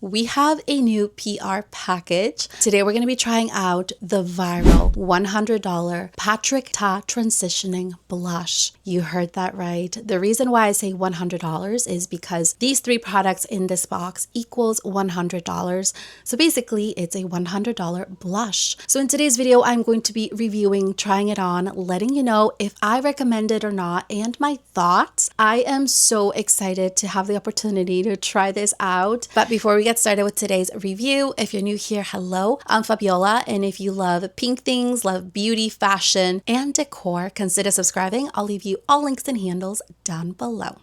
We have a new PR package. Today we're going to be trying out the viral $100 Patrick Ta Transitioning Blush. You heard that right. The reason why I say $100 is because these three products in this box equals $100. So basically it's a $100 blush. So in today's video, I'm going to be reviewing, trying it on, letting you know if I recommend it or not, and my thoughts. I am so excited to have the opportunity to try this out. But before we get started with today's review, if you're new here, hello, I'm Fabiola, and if you love pink things, love beauty, fashion, and decor, consider subscribing. I'll leave you all links and handles down below.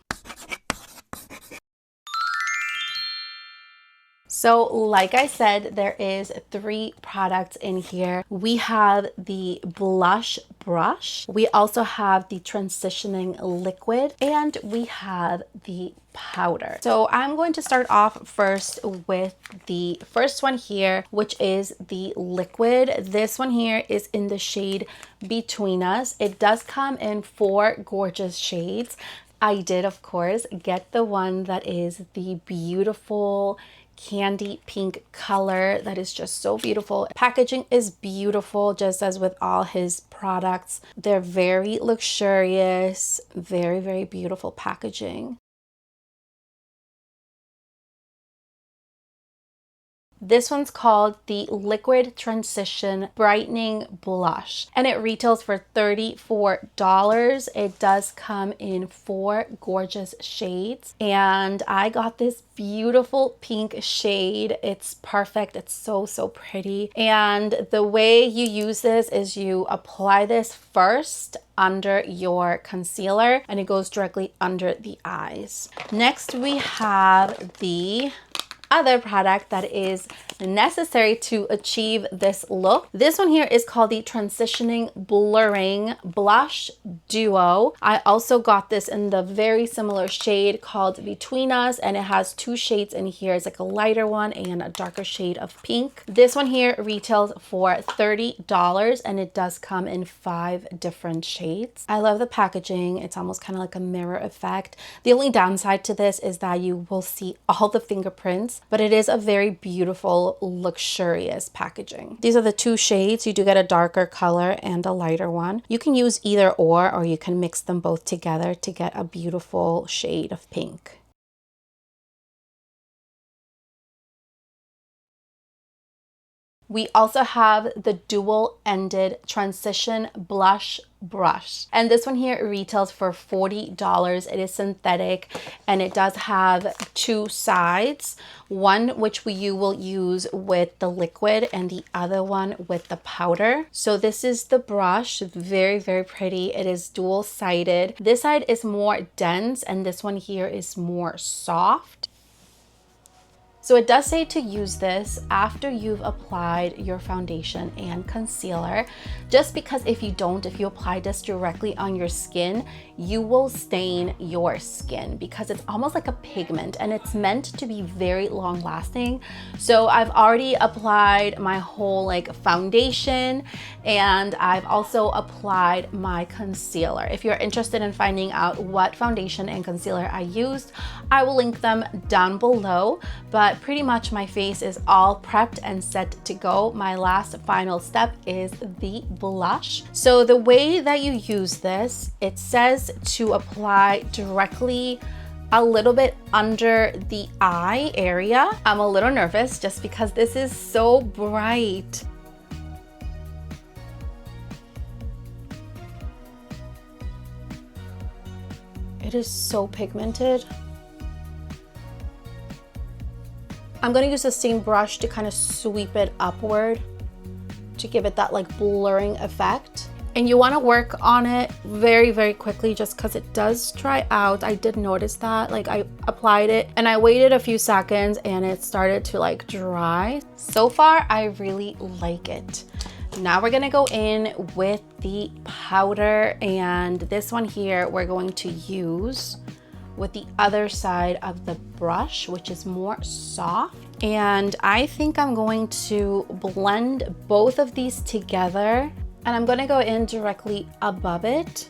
So like I said, there is three products in here. We have the blush brush, we also have the transitioning liquid, and we have the powder. So I'm going to start off first with the first one here, which is the liquid. This one here is in the shade Between Us. It does come in 4 gorgeous shades. I did, of course, get the one that is the beautiful candy pink color that is just so beautiful. Packaging is beautiful, just as with all his products. They're very luxurious, very, very beautiful packaging. This one's called the Liquid Transition Brightening Blush, and it retails for $34. It does come in 4 gorgeous shades, and I got this beautiful pink shade. It's perfect. It's so, so pretty. And the way you use this is you apply this first under your concealer, and it goes directly under the eyes. Next, we have the other product that is necessary to achieve this look. This one here is called the Transitioning Blurring Blush Duo. I also got this in the very similar shade called Between Us, and it has 2 shades in here. It's like a lighter one and a darker shade of pink. This one here retails for $30, and it does come in 5 different shades. I love the packaging. It's almost kind of like a mirror effect. The only downside to this is that you will see all the fingerprints, but it is a very beautiful, luxurious packaging. These are the 2 shades. You do get a darker color and a lighter one. You can use either or you can mix them both together to get a beautiful shade of pink. We also have the dual-ended transition blush brush, and this one here retails for $40. It is synthetic, and it does have 2 sides, one which you will use with the liquid and the other one with the powder. So this is the brush. Very, very pretty. It is dual-sided. This side is more dense, and this one here is more soft. So it does say to use this after you've applied your foundation and concealer, just because if you apply this directly on your skin, you will stain your skin because it's almost like a pigment, and it's meant to be very long lasting. So I've already applied my whole foundation, and I've also applied my concealer. If you're interested in finding out what foundation and concealer I used, I will link them down below. But pretty much my face is all prepped and set to go. My last final step is the blush. So the way that you use this, it says to apply directly a little bit under the eye area. I'm a little nervous just because this is so bright. It is so pigmented. I'm going to use the same brush to kind of sweep it upward to give it that blurring effect. And you want to work on it very, very quickly just because it does dry out. I did notice that. I applied it and I waited a few seconds and it started to dry. So far, I really like it. Now we're gonna go in with the powder, and this one here we're going to use with the other side of the brush, which is more soft. And I think I'm going to blend both of these together, and I'm gonna go in directly above it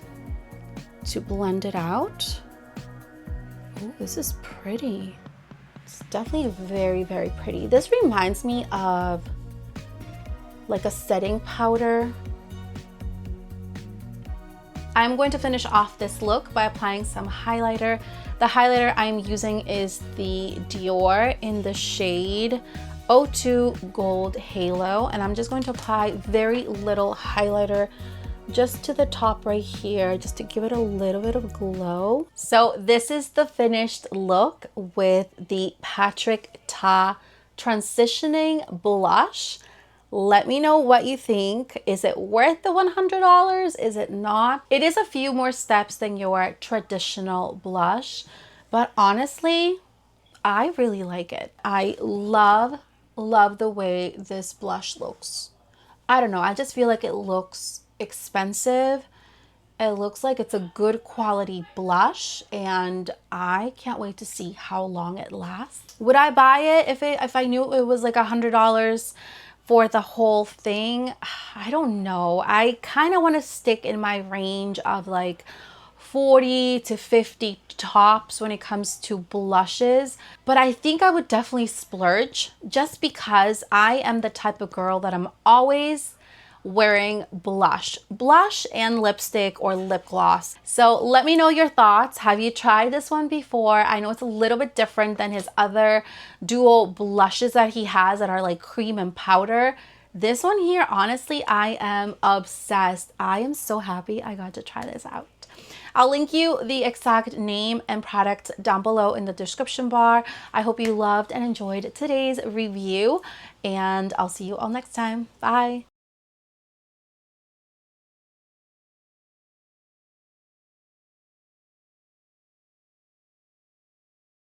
to blend it out. Oh, this is pretty. It's It's definitely very, very pretty. This reminds me of like a setting powder. I'm going to finish off this look by applying some highlighter. The highlighter I'm using is the Dior in the shade 02 Gold Halo, and I'm just going to apply very little highlighter just to the top right here, just to give it a little bit of glow. So this is the finished look with the Patrick Ta Transitioning Blush. Let me know what you think. Is it worth the $100? Is it not? It is a few more steps than your traditional blush, but honestly, I really like it. I love the way this blush looks. I don't know, I just feel like it looks expensive. It looks like it's a good quality blush, and I can't wait to see how long it lasts. Would I buy it if I knew it was like $100 for the whole thing? I don't know. I kind of want to stick in my range of like 40 to 50 tops when it comes to blushes, but I think I would definitely splurge just because I am the type of girl that I'm always wearing blush and lipstick or lip gloss. So let me know your thoughts. Have you tried this one before? I know it's a little bit different than his other dual blushes that he has that are like cream and powder. This one here, honestly, I am obsessed. I am so happy I got to try this out. I'll link you the exact name and product down below in the description bar. I hope you loved and enjoyed today's review, and I'll see you all next time. Bye.